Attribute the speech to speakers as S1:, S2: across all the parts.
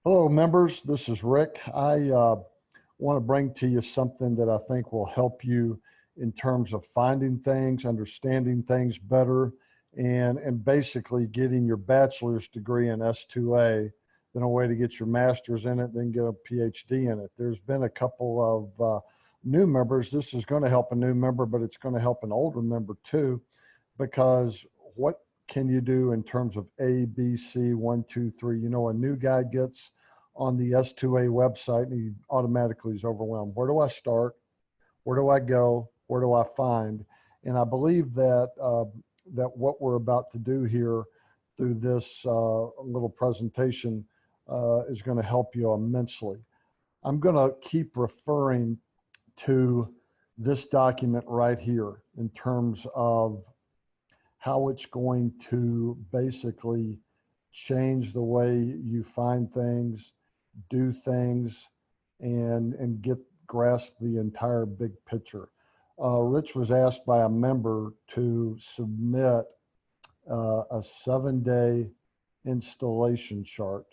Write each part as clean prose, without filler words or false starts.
S1: Hello, members. This is Rick. I want to bring to you something that I think will help you in terms of finding things, understanding things better, and basically getting your bachelor's degree in S2A, then a way to get your master's in it, then get a PhD in it. There's been a couple of new members. This is going to help a new member, but it's going to help an older member too, because what can you do in terms of A, B, C, 1, 2, 3? You know, a new guy gets on the S2A website and he automatically is overwhelmed. Where do I start? Where do I go? Where do I find? And I believe that that what we're about to do here through this little presentation is going to help you immensely. I'm going to keep referring to this document right here in terms of how it's going to basically change the way you find things, do things, and grasp the entire big picture. Rich was asked by a member to submit a 7-day installation chart,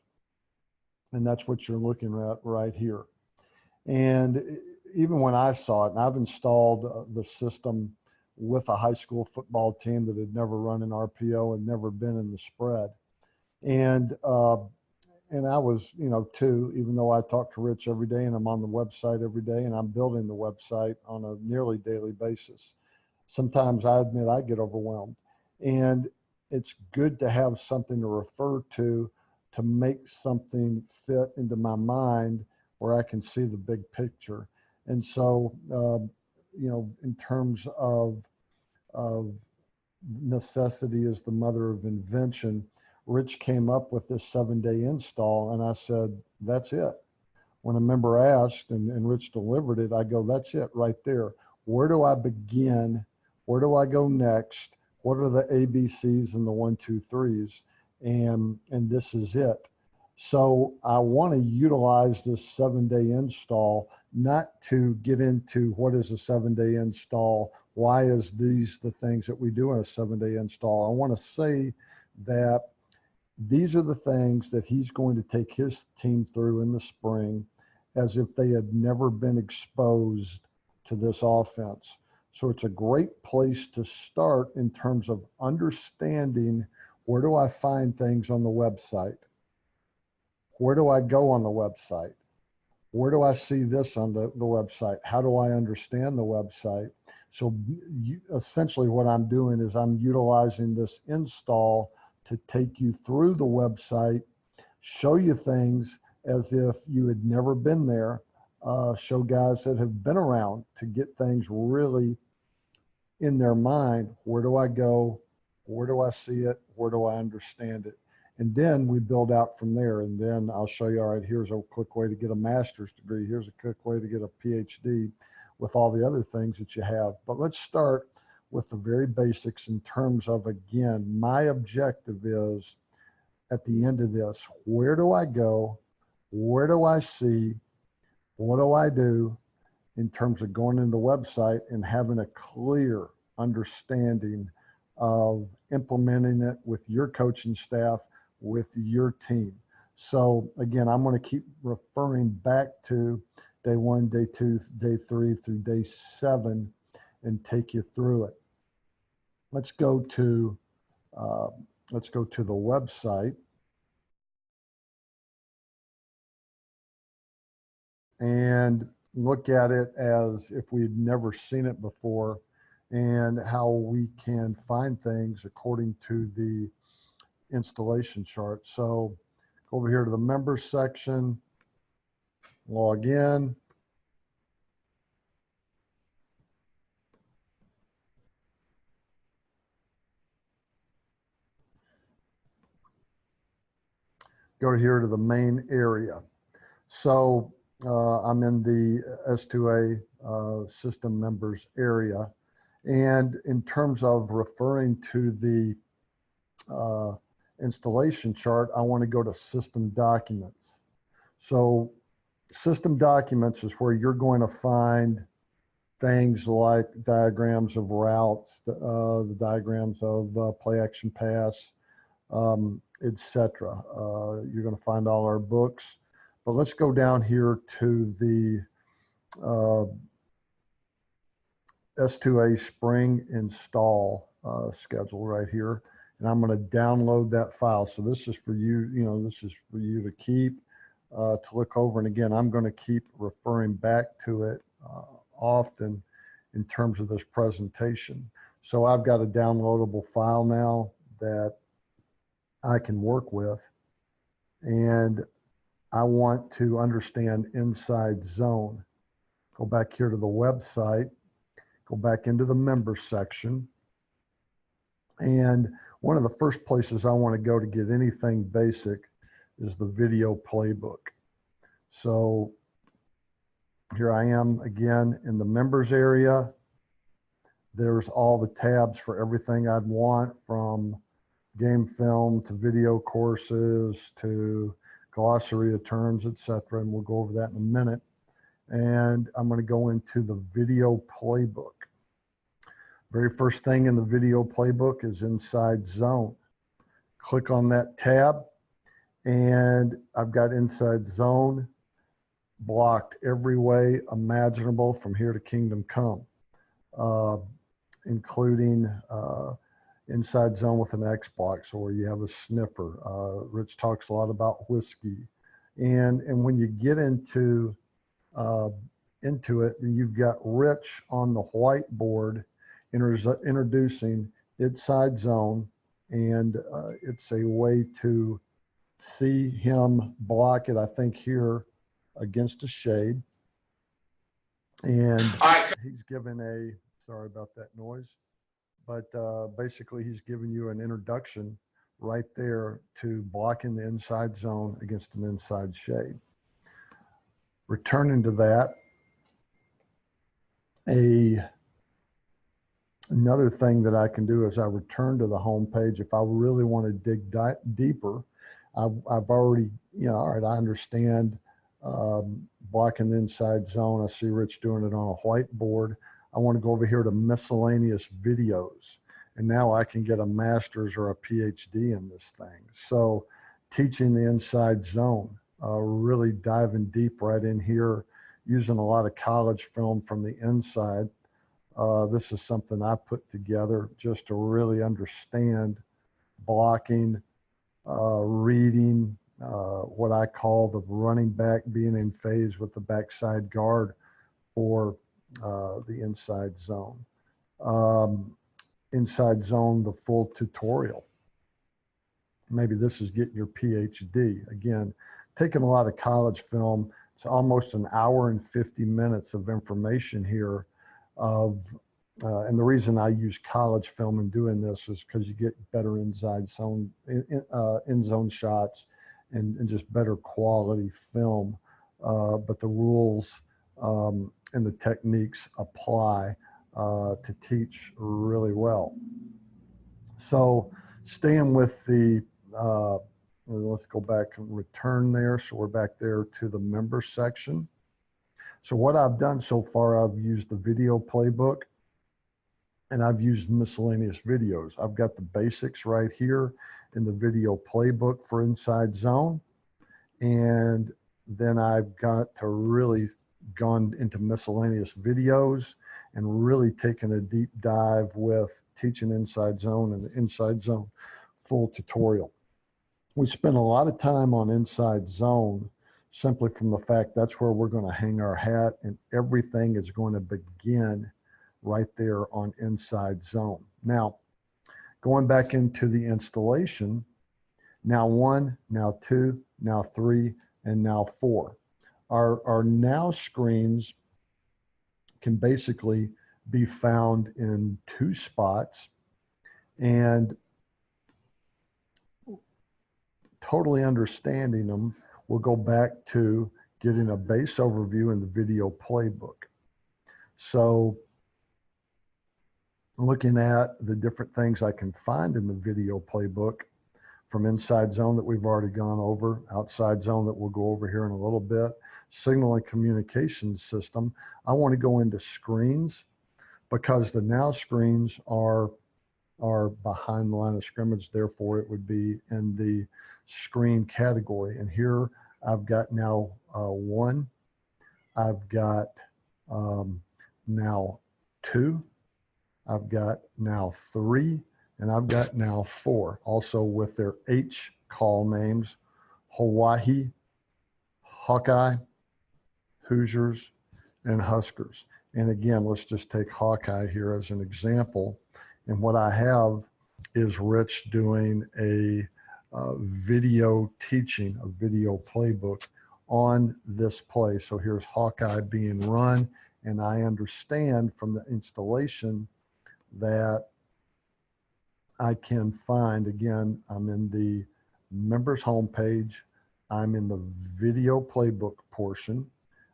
S1: and that's what you're looking at right here. And even when I saw it, and I've installed the system with a high school football team that had never run an RPO and never been in the spread. And I was, you know, too, even though I talk to Rich every day and I'm on the website every day and I'm building the website on a nearly daily basis. Sometimes I admit I get overwhelmed, and it's good to have something to refer to make something fit into my mind where I can see the big picture. And so, you know, in terms of necessity is the mother of invention, Rich came up with this 7-day install, and I said, that's it. When a member asked and Rich delivered it, I go, that's it right there. Where do I begin? Where do I go next? What are the ABCs and the 1, 2, 3s? And this is it. So I want to utilize this 7-day install, not to get into what is a 7-day install, why is these the things that we do in a 7-day install. I want to say that these are the things that he's going to take his team through in the spring as if they had never been exposed to this offense. So it's a great place to start in terms of understanding, where do I find things on the website? Where do I go on the website? Where do I see this on the website? How do I understand the website? So essentially what I'm doing is I'm utilizing this install to take you through the website, show you things as if you had never been there, show guys that have been around to get things really in their mind. Where do I go? Where do I see it? Where do I understand it? And then we build out from there. And then I'll show you, all right, here's a quick way to get a master's degree. Here's a quick way to get a PhD with all the other things that you have. But let's start with the very basics in terms of, again, my objective is at the end of this, where do I go? Where do I see? What do I do in terms of going into the website and having a clear understanding of implementing it with your coaching staff, with your team. So again, I'm going to keep referring back to day 1, day 2, day 3 through day 7 and take you through it. Let's go to the website and look at it as if we had never seen it before, and how we can find things according to the installation chart. So go over here to the members section, log in. Go here to the main area. So I'm in the S2A system members area. And in terms of referring to the installation chart, I want to go to system documents. So system documents is where you're going to find things like diagrams of routes, the diagrams of play action pass, etc. You're going to find all our books. But let's go down here to the S2A spring install schedule right here. And I'm going to download that file. So this is for you, this is for you to keep, to look over. And again, I'm going to keep referring back to it often in terms of this presentation. So I've got a downloadable file now that I can work with. And I want to understand Inside Zone. Go back here to the website, go back into the members section. And one of the first places I want to go to get anything basic is the video playbook. So here I am again in the members area. There's all the tabs for everything I'd want, from game film to video courses to glossary of terms, etc. And we'll go over that in a minute. And I'm going to go into the video playbook. Very first thing in the video playbook is Inside Zone. Click on that tab, and I've got Inside Zone blocked every way imaginable from here to Kingdom Come, including Inside Zone with an Xbox, or you have a sniffer. Rich talks a lot about whiskey. And when you get into it, you've got Rich on the whiteboard introducing Inside Zone, and it's a way to see him block it, I think, here against a shade. And he's given a, sorry about that noise, but basically he's giving you an introduction right there to blocking the Inside Zone against an inside shade. Returning to that, another thing that I can do is I return to the home page. If I really want to dig deeper, I've already, all right, I understand blocking the Inside Zone. I see Rich doing it on a whiteboard. I want to go over here to miscellaneous videos. And now I can get a master's or a PhD in this thing. So teaching the Inside Zone, really diving deep right in here, using a lot of college film from the inside. This is something I put together just to really understand blocking, reading, what I call the running back being in phase with the backside guard for the Inside Zone. Inside Zone, the full tutorial. Maybe this is getting your PhD. Again, taking a lot of college film. It's almost an hour and 50 minutes of information here and the reason I use college film in doing this is because you get better Inside Zone, in zone shots and just better quality film. But the rules and the techniques apply to teach really well. So staying with the, let's go back and return there. So we're back there to the members section. So what I've done so far, I've used the video playbook and I've used miscellaneous videos. I've got the basics right here in the video playbook for Inside Zone. And then I've got to really gone into miscellaneous videos and really taken a deep dive with teaching Inside Zone and the Inside Zone full tutorial. We spent a lot of time on Inside Zone simply from the fact that's where we're going to hang our hat, and everything is going to begin right there on Inside Zone. Now, going back into the installation, now 1, now 2, now 3, and now 4. Our now screens can basically be found in 2 spots, and totally understanding them, we'll go back to getting a base overview in the video playbook. So looking at the different things I can find in the video playbook, from Inside Zone that we've already gone over, Outside Zone that we'll go over here in a little bit, Signal and Communication System. I want to go into screens because the now screens are behind the line of scrimmage, therefore it would be in the screen category. And here I've got now 1, I've got now 2, I've got now 3, and I've got now 4, also with their H call names: Hawaii, Hawkeye, Hoosiers, and Huskers. And again, let's just take Hawkeye here as an example. And what I have is Rich doing a video teaching, a video playbook on this play. So here's Hawkeye being run, and I understand from the installation that I can find, again, I'm in the members homepage, I'm in the video playbook portion,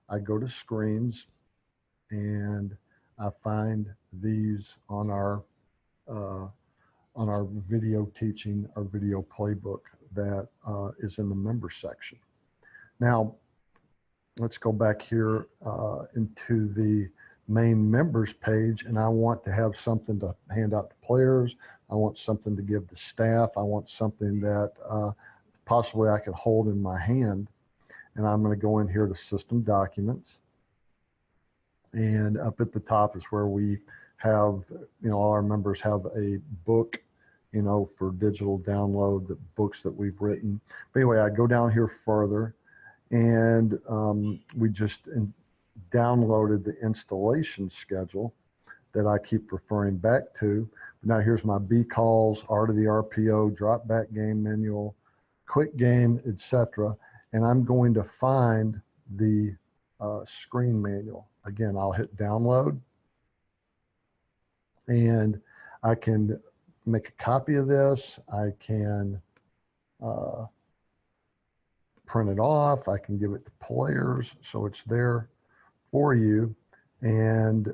S1: I go to screens, and I find these on our video teaching, our video playbook that is in the members section. Now, let's go back here into the main members page, and I want to have something to hand out to players. I want something to give the staff. I want something that possibly I could hold in my hand. And I'm going to go in here to System Documents. And up at the top is where we have, all our members have a book, for digital download, the books that we've written. But anyway, I go down here further, and we just downloaded the installation schedule that I keep referring back to. Now here's my B calls, Art of the RPO, drop back game manual, quick game, etc. And I'm going to find the screen manual. Again, I'll hit download, and I can make a copy of this. I can print it off. I can give it to players, so it's there for you. And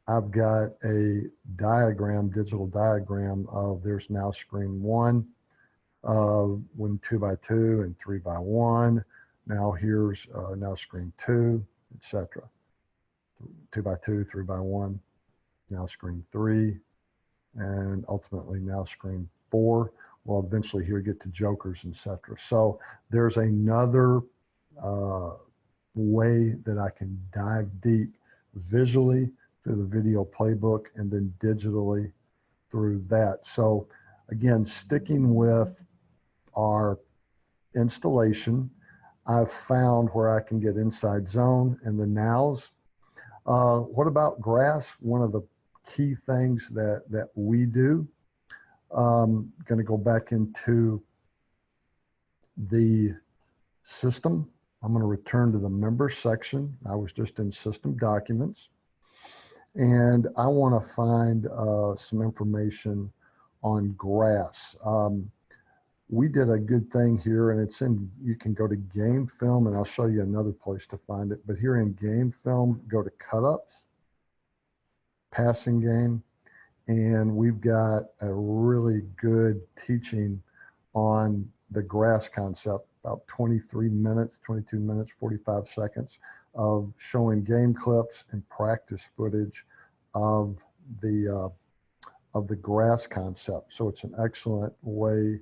S1: I've got a diagram, digital diagram of there's now screen 1, when 2x2 and 3x1. Now here's now screen 2, etc. 2x2, 3x1, now screen 3, and ultimately now screen 4. We'll eventually here get to jokers, etc. So there's another way that I can dive deep visually through the video playbook and then digitally through that. So again, sticking with our installation, I've found where I can get inside zone and the nows. What about grass? One of the key things that we do. Going to go back into the system. I'm going to return to the members section. I was just in system documents, and I want to find some information on grass. We did a good thing here, and it's in, you can go to game film, and I'll show you another place to find it. But here in game film, go to cut-ups, passing game, and we've got a really good teaching on the grass concept, about 23 minutes, 22 minutes, 45 seconds of showing game clips and practice footage of the grass concept. So it's an excellent way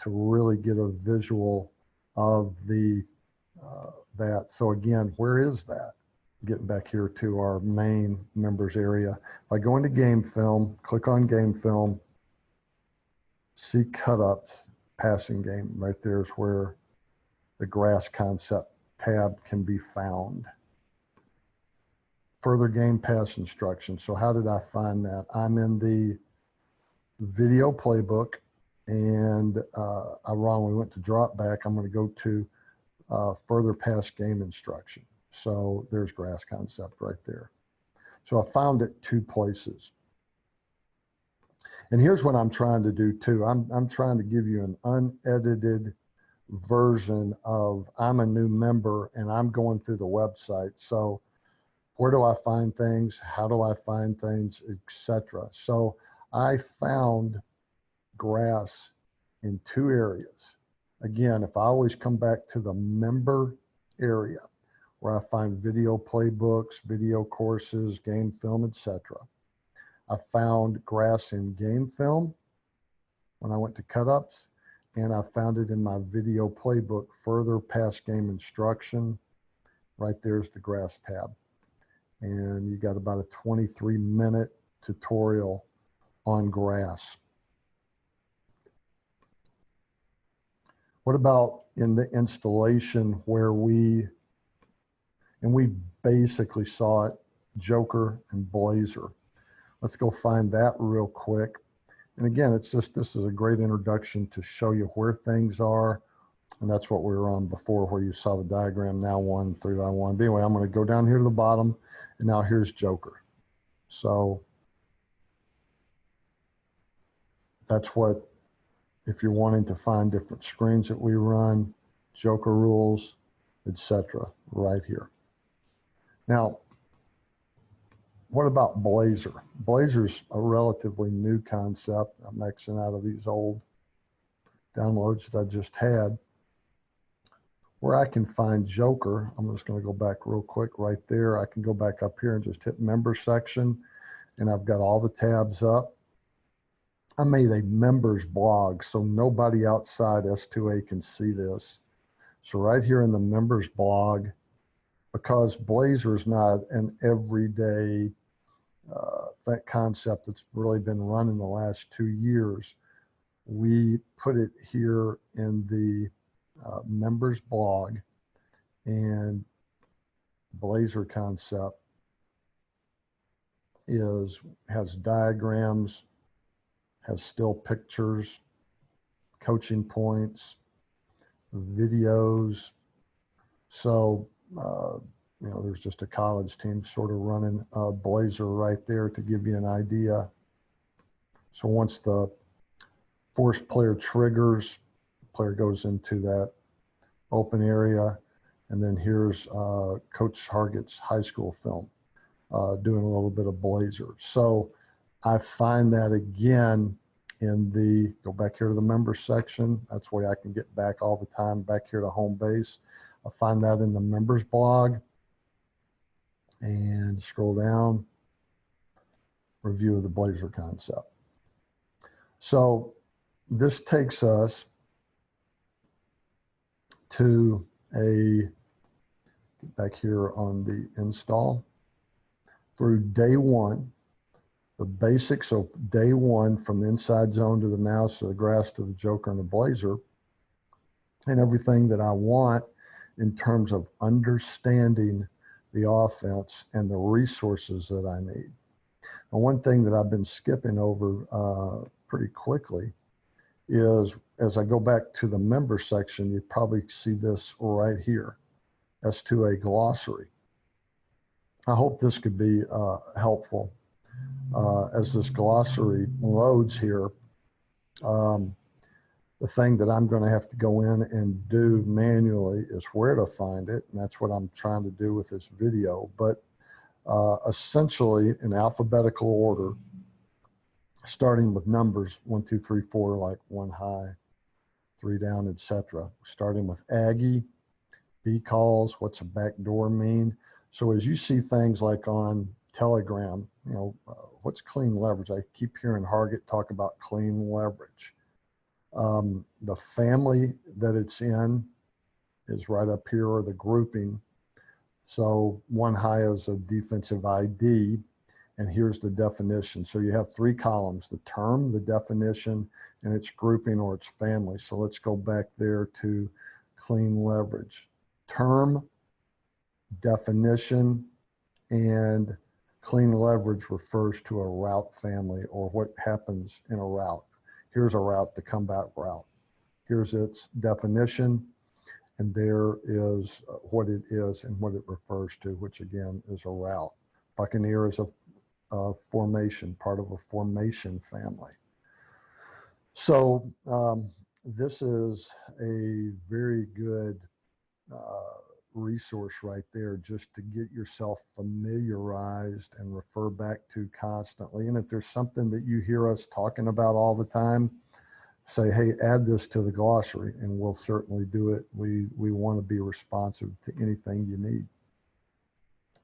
S1: to really get a visual of the that. So again, where is that? Getting back here to our main members area. If I go into game film, click on game film, see cut-ups, passing game, right there is where the grass concept tab can be found. Further game pass instructions. So how did I find that? I'm in the video playbook, and I wrongly went to drop back. I'm going to go to further pass game instruction. So there's grass concept right there. So I found it 2 places. And here's what I'm trying to do too. I'm trying to give you an unedited version of, I'm a new member and I'm going through the website. So where do I find things? How do I find things, etc. So I found grass in 2 areas. Again, if I always come back to the member area where I find video playbooks, video courses, game film, etc. I found grass in game film when I went to cut-ups. and I found it in my video playbook, further pass game instruction. Right there's the grass tab. And you got about a 23-minute tutorial on grass. What about in the installation where we basically saw it, Joker and Blazer. Let's go find that real quick. And again, it's just, this is a great introduction to show you where things are. And that's what we were on before, where you saw the diagram, now 1, 3x1. But anyway, I'm going to go down here to the bottom, and now here's Joker. So that's what, if you're wanting to find different screens that we run, Joker rules, etc., right here. Now, what about Blazer? Blazer's a relatively new concept. I'm Xing out of these old downloads that I just had. Where I can find Joker, I'm just going to go back real quick right there. I can go back up here and just hit member section, and I've got all the tabs up. I made a members blog so nobody outside S2A can see this. So right here in the members blog, because Blazer's not an everyday that concept that's really been run in the last 2 years, we put it here in the members blog, and Blazer concept has diagrams, has still pictures, coaching points, videos. So you know, there's just a college team sort of running Blazer right there to give you an idea. So once the force player triggers, the player goes into that open area, and then here's Coach Hargett's high school film, doing a little bit of Blazer. So I find that again in the, go back here to the members section. That's where I can get back all the time, back here to home base. I find that in the members blog, and scroll down, review of the Blazer concept. So this takes us to a, back here on the install, through day 1, the basics of day 1, from the inside zone to the mouse to the grass to the Joker and the Blazer, and everything that I want in terms of understanding the offense and the resources that I need. And one thing that I've been skipping over pretty quickly is, as I go back to the member section, you probably see this right here, S2A glossary. I hope this could be helpful. As this glossary loads here, the thing that I'm going to have to go in and do manually is where to find it, and that's what I'm trying to do with this video. But essentially, in alphabetical order, starting with numbers 1, 2, 3, 4, like 1 high, 3 down, etc. Starting with Aggie, B calls, what's a backdoor mean? So as you see things like on Telegram, you know, what's clean leverage? I keep hearing Hargett talk about clean leverage. The family that it's in is right up here, or the grouping. So 1 high is a defensive ID, and here's the definition. So you have 3 columns: the term, the definition, and its grouping or its family. So let's go back there to clean leverage. Term, definition, and clean leverage refers to a route family, or what happens in a route. Here's a route, the comeback route. Here's its definition, and there is what it is and what it refers to, which again is a route. Buccaneer is a formation, part of a formation family. So this is a very good resource right there, just to get yourself familiarized and refer back to constantly. And if there's something that you hear us talking about all the time, say, hey, add this to the glossary, and we'll certainly do it. We want to be responsive to anything you need.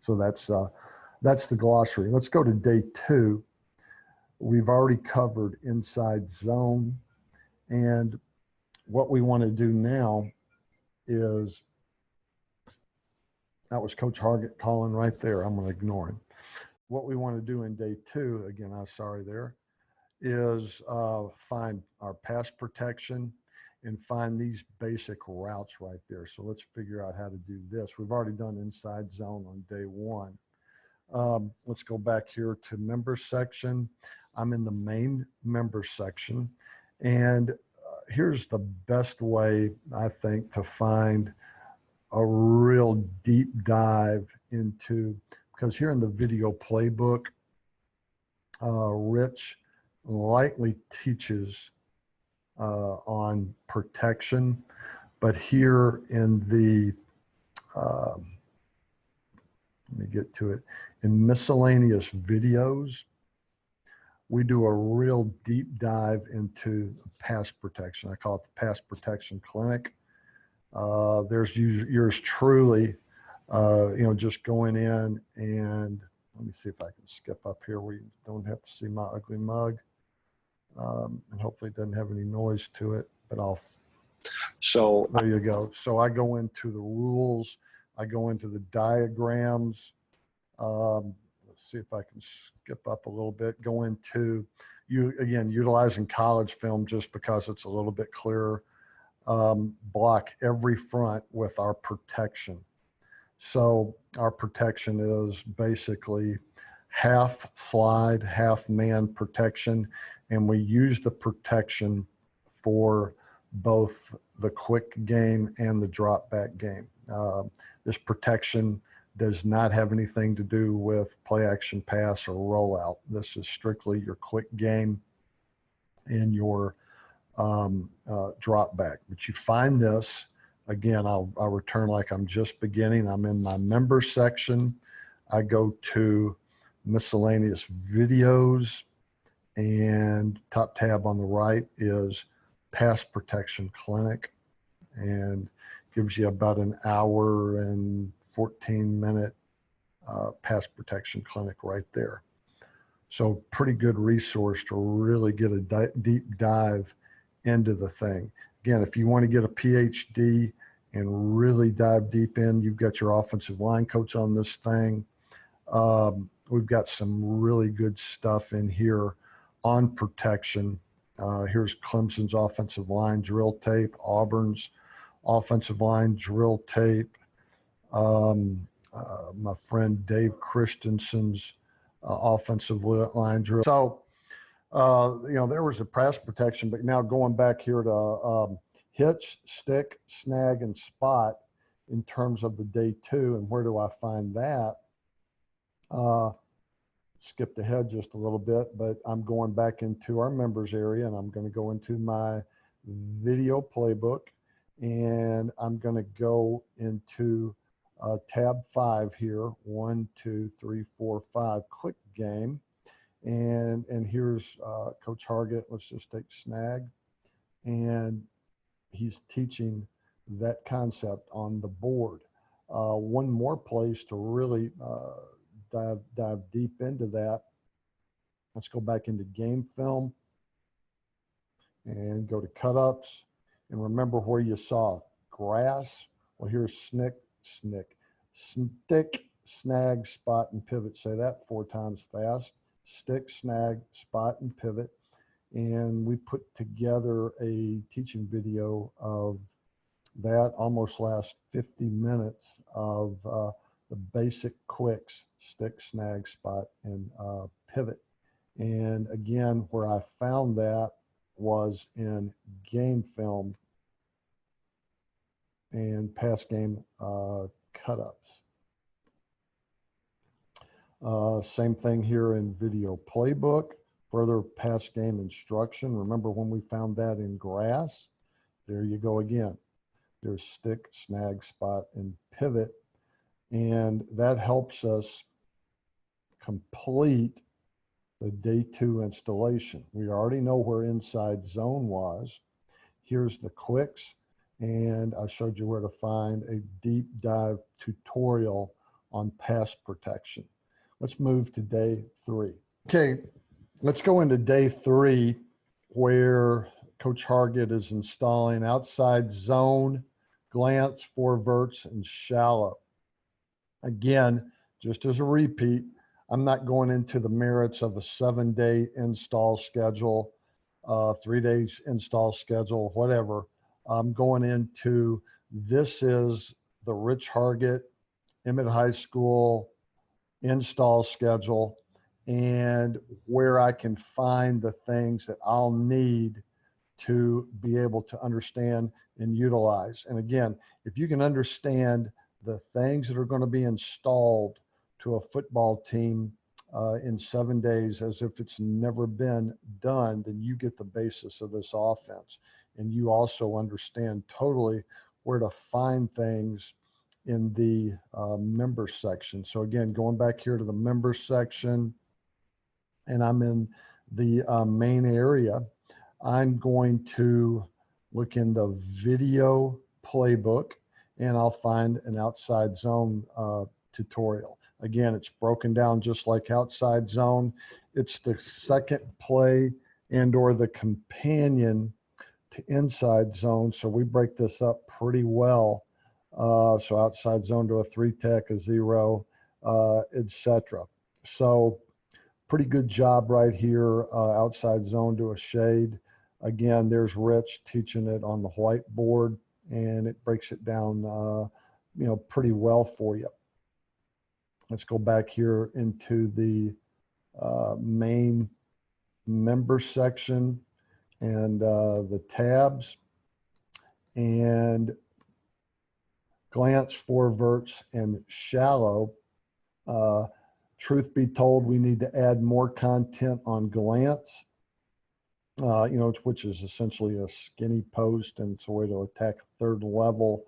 S1: So that's the glossary. Let's go to day 2. We've already covered inside zone, and what we want to do now is, that was Coach Hargett calling right there. I'm going to ignore him. What we want to do in day 2, again, I'm sorry there, is find our pass protection and find these basic routes right there. So let's figure out how to do this. We've already done inside zone on day 1. Let's go back here to member section. I'm in the main member section, and here's the best way, I think, to find a real deep dive into, because here in the video playbook, Rich lightly teaches on protection, but here in the, let me get to it, in miscellaneous videos, we do a real deep dive into pass protection. I call it the Pass Protection Clinic. There's yours truly, just going in, and let me see if I can skip up here where you don't have to see my ugly mug. And hopefully it doesn't have any noise to it, but there you go. So I go into the rules, I go into the diagrams. Let's see if I can skip up a little bit, go into, again, utilizing college film just because it's a little bit clearer. Block every front with our protection. So our protection is basically half slide, half man protection, and we use the protection for both the quick game and the drop back game. This protection does not have anything to do with play action pass or rollout. This is strictly your quick game and your drop back. But you find this, again, I'll return like I'm just beginning. I'm in my member section. I go to miscellaneous videos, and top tab on the right is Pass Protection Clinic, and gives you about an hour and 14-minute pass protection clinic right there. So pretty good resource to really get a deep dive into the thing. Again, if you want to get a PhD and really dive deep in, you've got your offensive line coach on this thing. We've got some really good stuff in here on protection. Here's Clemson's offensive line drill tape, Auburn's offensive line drill tape, my friend Dave Christensen's offensive line drill. So, there was a pass protection, but now going back here to hitch, stick, snag, and spot in terms of the day 2, and where do I find that? Skipped ahead just a little bit, but I'm going back into our members area, and I'm going to go into my video playbook, and I'm going to go into tab 5 here, 1, 2, 3, 4, 5, quick game. And here's Coach Hargett. Let's just take snag, and he's teaching that concept on the board. One more place to really dive deep into that. Let's go back into game film and go to cut-ups, and remember where you saw grass. Well, here's stick, snag, spot, and pivot. Say that 4 times fast. Stick, snag, spot, and pivot. And we put together a teaching video of that, almost last 50 minutes of the basic quicks, stick, snag, spot, and pivot. And again, where I found that was in game film and pass game cut-ups. Same thing here in video playbook, further pass game instruction. Remember when we found that in grass? There you go again. There's stick, snag, spot, and pivot. And that helps us complete the day 2 installation. We already know where inside zone was. Here's the quicks, and I showed you where to find a deep dive tutorial on pass protection. Let's move to day 3. Okay, let's go into day 3, where Coach Hargett is installing outside zone, glance, four verts, and shallow. Again, just as a repeat, I'm not going into the merits of a 7-day install schedule, 3 days install schedule, whatever. I'm going into, this is the Rich Hargett Emmett High School install schedule and where I can find the things that I'll need to be able to understand and utilize. And again, if you can understand the things that are going to be installed to a football team in 7 days as if it's never been done, then you get the basis of this offense. And you also understand totally where to find things in the member section. So again, going back here to the member section, and I'm in the main area, I'm going to look in the video playbook and I'll find an outside zone tutorial. Again, it's broken down just like outside zone. It's the second play and or the companion to inside zone. So we break this up pretty well. So outside zone to a 3-tech, a 0, etc. So pretty good job right here, outside zone to a shade. Again, there's Rich teaching it on the whiteboard, and it breaks it down, pretty well for you. Let's go back here into the main member section and the tabs, and glance, four verts, and shallow. Truth be told, we need to add more content on glance, which is essentially a skinny post, and it's a way to attack third level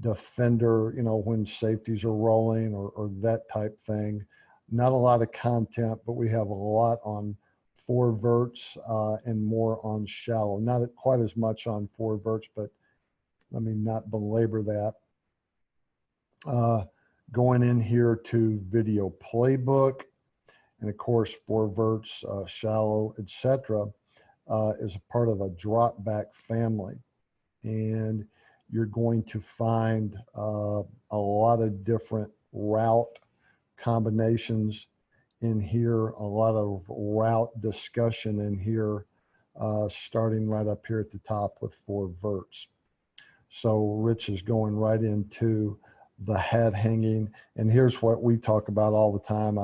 S1: defender, when safeties are rolling or that type thing. Not a lot of content, but we have a lot on four verts and more on shallow. Not quite as much on four verts, but let me not belabor that. Going in here to video playbook, and of course, four verts, shallow, etc., is a part of a drop back family. And you're going to find a lot of different route combinations in here, a lot of route discussion in here, starting right up here at the top with four verts. So Rich is going right into the hat hanging. And here's what we talk about all the time.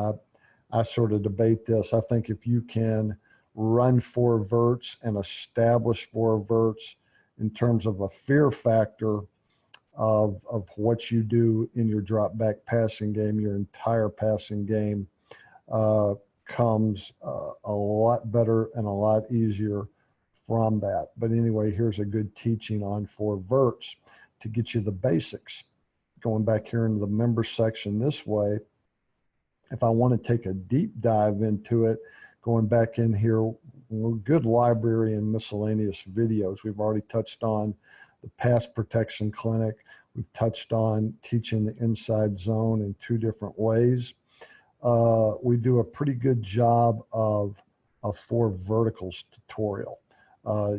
S1: I sort of debate this. I think if you can run four verts and establish four verts in terms of a fear factor of what you do in your drop back passing game, your entire passing game comes a lot better and a lot easier from that. But anyway, here's a good teaching on four verts to get you the basics. Going back here into the member section this way, if I want to take a deep dive into it, going back in here, good library and miscellaneous videos. We've already touched on the pass protection clinic. We've touched on teaching the inside zone in 2 different ways. We do a pretty good job of a four verticals tutorial,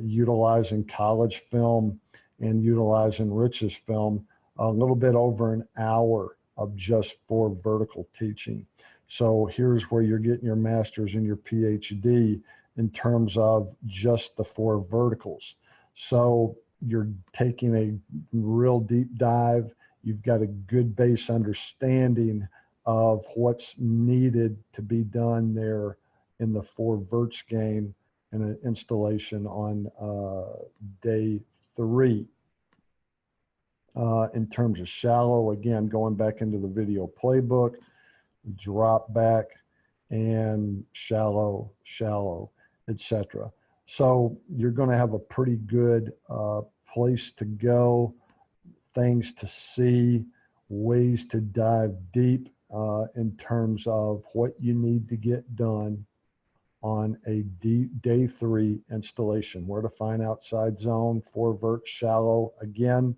S1: utilizing college film and utilizing Rich's film, a little bit over an hour of just four vertical teaching. So here's where you're getting your master's and your PhD in terms of just the four verticals. So you're taking a real deep dive. You've got a good base understanding of what's needed to be done there in the four verts game and an installation on day 3. In terms of shallow, again, going back into the video playbook, drop back and shallow, etc. So you're going to have a pretty good place to go, things to see, ways to dive deep in terms of what you need to get done on a day 3 installation. Where to find outside zone, four verts, shallow. Again,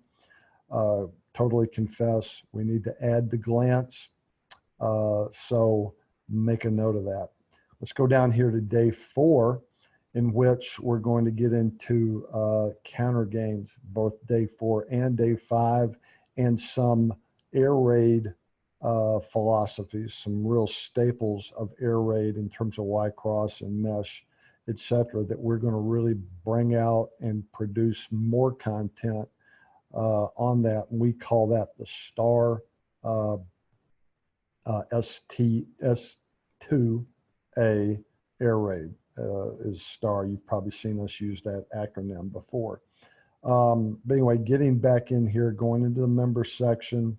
S1: totally confess, we need to add the glance. So make a note of that. Let's go down here to day 4. in which we're going to get into counter games, both day 4 and day 5, and some air raid philosophies, some real staples of air raid in terms of Y-cross and mesh, etc., that we're going to really bring out and produce more content on that. And we call that the STAR S2A air raid. Is STAR. You've probably seen us use that acronym before. But anyway, getting back in here, going into the member section,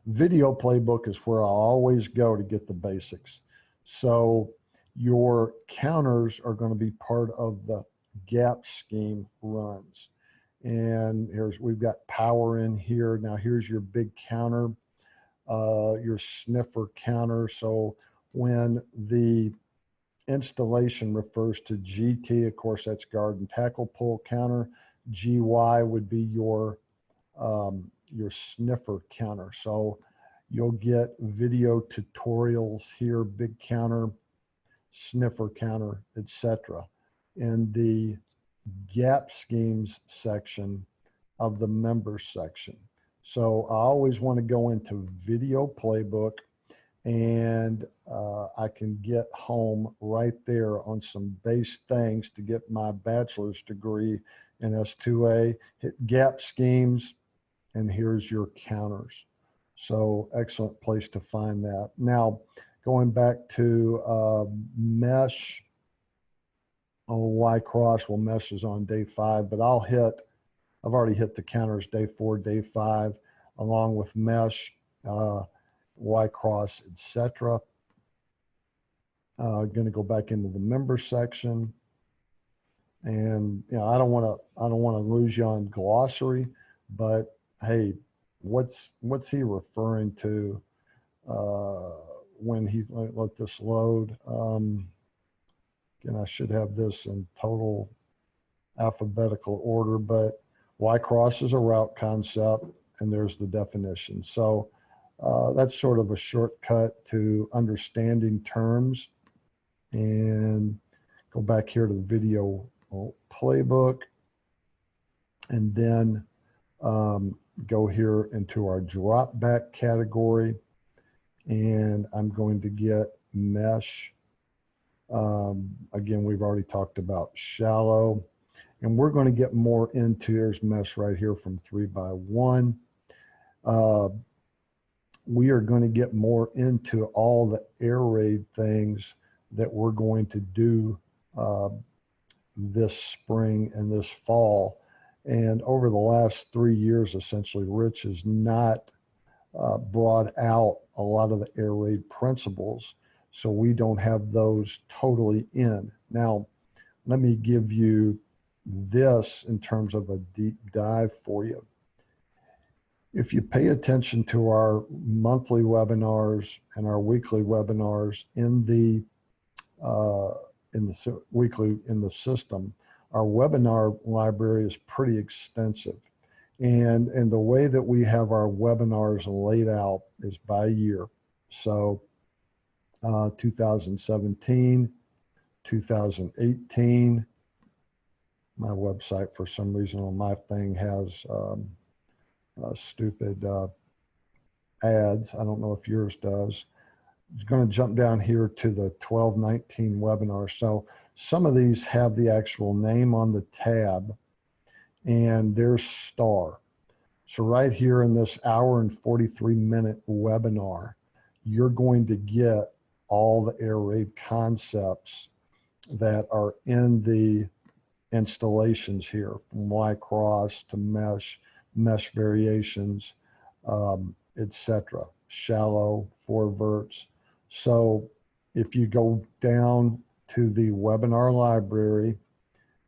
S1: video playbook is where I always go to get the basics. So your counters are going to be part of the gap scheme runs. And we've got power in here. Now here's your big counter, your sniffer counter. So when the installation refers to GT, of course, that's guard and tackle pull counter. GY would be your sniffer counter. So you'll get video tutorials here, big counter, sniffer counter, etc. in the gap schemes section of the members section. So I always want to go into video playbook, and I can get home right there on some base things to get my bachelor's degree in S2A, hit gap schemes, and here's your counters. So excellent place to find that. Now, going back to mesh, Y-cross, well, mesh is on day 5, but I've already hit the counters day 4, day 5, along with mesh, Y-cross, etc. Going to go back into the member section, and I don't want to lose you on glossary, but hey, what's he referring to when he let this load? Again, I should have this in total alphabetical order, but Y-cross is a route concept, and there's the definition. So that's sort of a shortcut to understanding terms. And go back here to the video playbook, and then go here into our drop back category, and I'm going to get mesh. Again, we've already talked about shallow, and we're going to get more into, here's mesh right here from 3x1. We are going to get more into all the air raid things that we're going to do this spring and this fall. And over the last 3 years, essentially, Rich has not brought out a lot of the air raid principles, so we don't have those totally in. Now, let me give you this in terms of a deep dive for you. If you pay attention to our monthly webinars and our weekly webinars in the system, our webinar library is pretty extensive. And the way that we have our webinars laid out is by year. So 2017, 2018, my website for some reason on my thing has stupid ads. I don't know if yours does. It's going to jump down here to the 12-19 webinar. So some of these have the actual name on the tab, and there's STAR. So right here in this hour and 43-minute webinar, you're going to get all the air raid concepts that are in the installations here, from Y-cross to mesh, mesh variations, etc. Shallow, four-verts. So if you go down to the webinar library,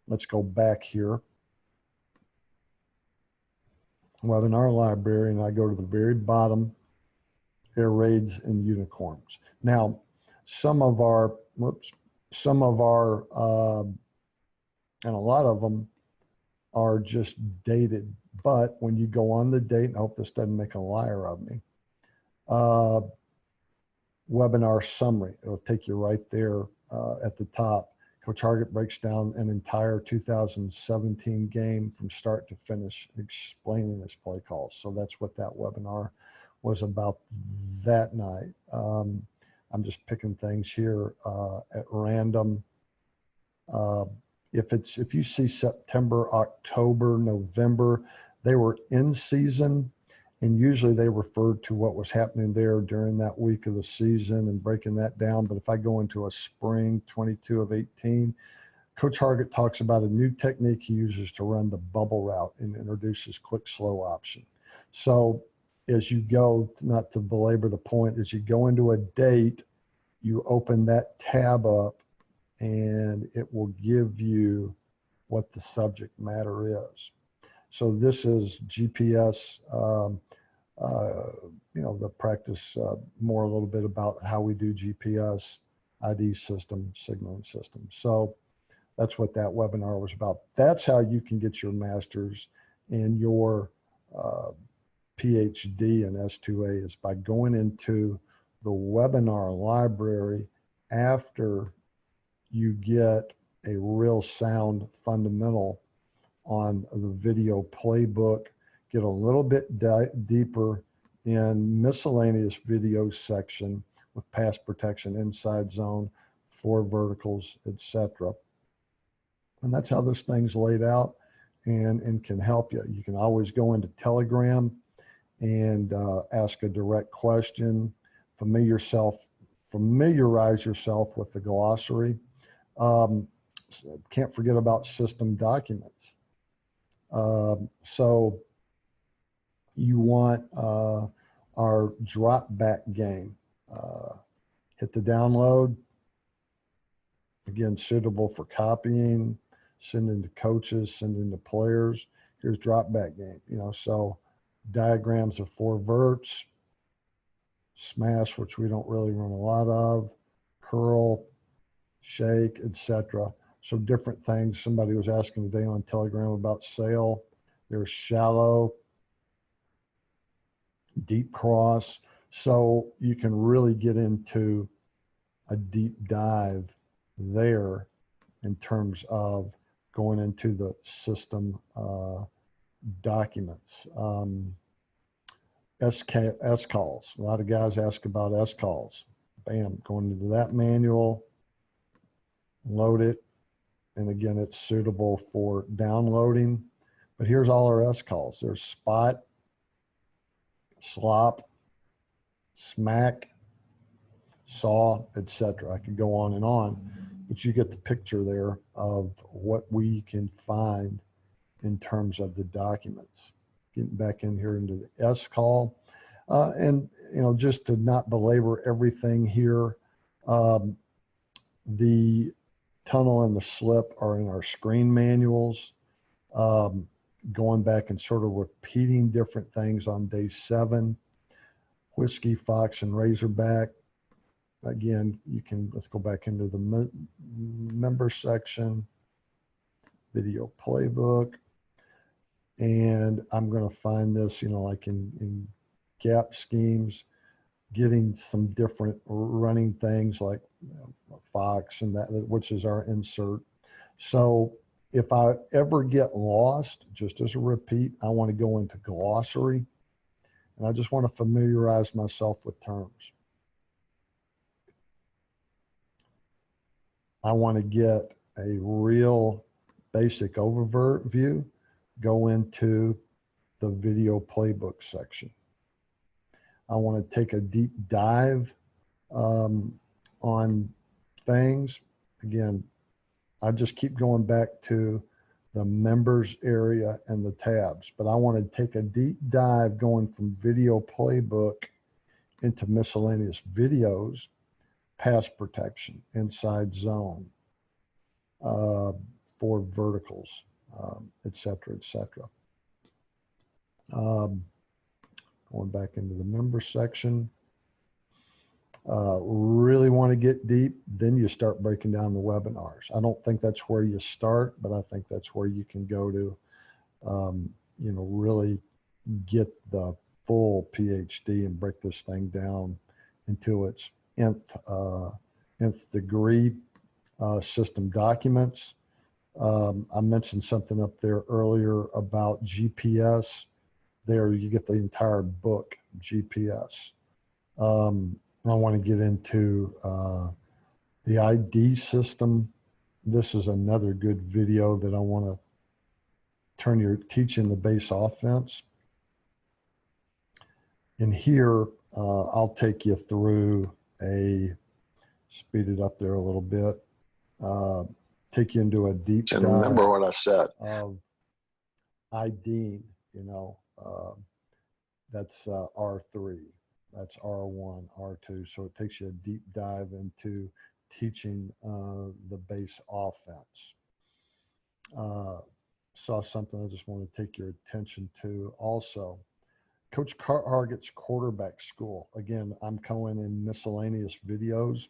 S1: let's go back here. Webinar library, and I go to the very bottom, air raids and unicorns. Now, some of our, and a lot of them are just dated, but when you go on the date, and I hope this doesn't make a liar of me, webinar summary, it'll take you right there at the top, Coach Hargett breaks down an entire 2017 game from start to finish, explaining his play calls. So that's what that webinar was about that night. I'm just picking things here at random. If you see September, October, November, they were in season, and usually they referred to what was happening there during that week of the season and breaking that down. But if I go into a spring 22 of 18, Coach Hargett talks about a new technique he uses to run the bubble route and introduces click slow option. So as you go, not to belabor the point, as you go into a date, you open that tab up and it will give you what the subject matter is. So this is GPS, the practice more a little bit about how we do GPS, ID system, signaling system. So that's what that webinar was about. That's how you can get your master's and your PhD in S2A, is by going into the webinar library after you get a real sound fundamental on the video playbook, get a little bit deeper in miscellaneous video section with pass protection, inside zone, four verticals, etc. And that's how this thing's laid out and can help you. You can always go into Telegram and ask a direct question, familiarize yourself with the glossary. Can't forget about system documents. So you want our drop back game. Hit the download. Again, suitable for copying, sending to coaches, sending to players. Here's drop back game. So diagrams of four verts, smash, which we don't really run a lot of, curl, shake, etc. So different things. Somebody was asking today on Telegram about sail. There's shallow, deep cross. So you can really get into a deep dive there in terms of going into the system documents. S calls. A lot of guys ask about S calls. Bam, going into that manual, load it. And again, it's suitable for downloading. But here's all our S calls. There's spot, slop, smack, saw, etc. I could go on, but you get the picture there of what we can find in terms of the documents. Getting back in here into the S call. And, just to not belabor everything here, the tunnel and the slip are in our screen manuals. Going back and sort of repeating different things on day 7, whiskey, fox, and razorback. Again, let's go back into the member section, video playbook. And I'm going to find this, like in gap schemes, getting some different running things like fox and that, which is our insert. So if I ever get lost, just as a repeat, I want to go into glossary, and I just want to familiarize myself with terms. I want to get a real basic overview, go into the video playbook section. I want to take a deep dive on things. Again, I just keep going back to the members area and the tabs, but I want to take a deep dive going from video playbook into miscellaneous videos, pass protection, inside zone, for verticals, etc., etc. Going back into the member section. Really want to get deep, then you start breaking down the webinars. I don't think that's where you start, but I think that's where you can go to, really get the full PhD and break this thing down into its nth degree. system documents. I mentioned something up there earlier about GPS. There you get the entire book, GPS. I want to get into the ID system. This is another good video that I want to teaching the base offense. And here, I'll take you through speed it up there a little bit, take you into a deep dive.
S2: And remember what I said.
S1: Of IDing, that's R3, that's R1, R2. So it takes you a deep dive into teaching the base offense. Saw something I just want to take your attention to also. Coach Hargett's quarterback school. Again, I'm going in miscellaneous videos.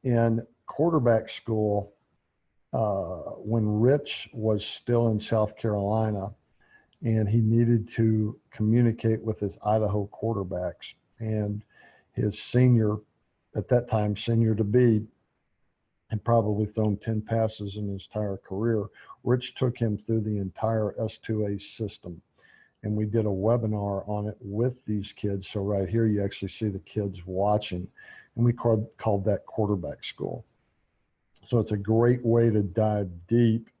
S1: In quarterback school, when Rich was still in South Carolina and he needed to communicate with his Idaho quarterbacks, and his senior, at that time, senior to be, had probably thrown 10 passes in his entire career. Rich took him through the entire S2A system. And we did a webinar on it with these kids. So right here, you actually see the kids watching. And we called that quarterback school. So it's a great way to dive deep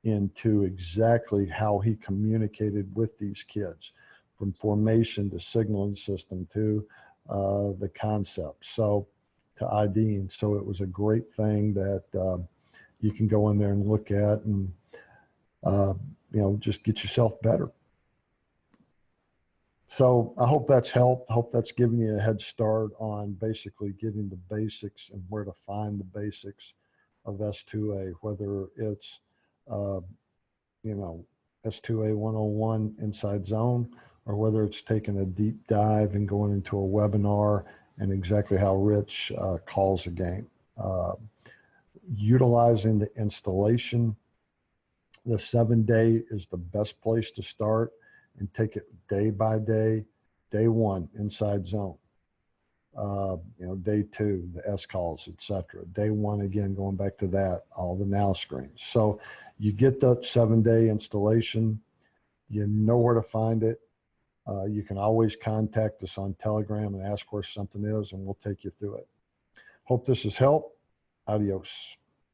S1: into exactly how he communicated with these kids, from formation to signaling system to the concept. So to IDing. So it was a great thing that you can go in there and look at and, just get yourself better. So I hope that's helped. I hope that's given you a head start on basically getting the basics and where to find the basics of S2A, whether it's, S2A 101 Inside Zone, or whether it's taking a deep dive and going into a webinar and exactly how Rich calls a game. Utilizing the installation, the 7-day is the best place to start, and take it day by day. Day 1, inside zone. Day 2, the S calls, etc. Day 1, again, going back to that, all the now screens. So you get that 7-day installation, you know where to find it. You can always contact us on Telegram and ask where something is, and we'll take you through it. Hope this has helped. Adios.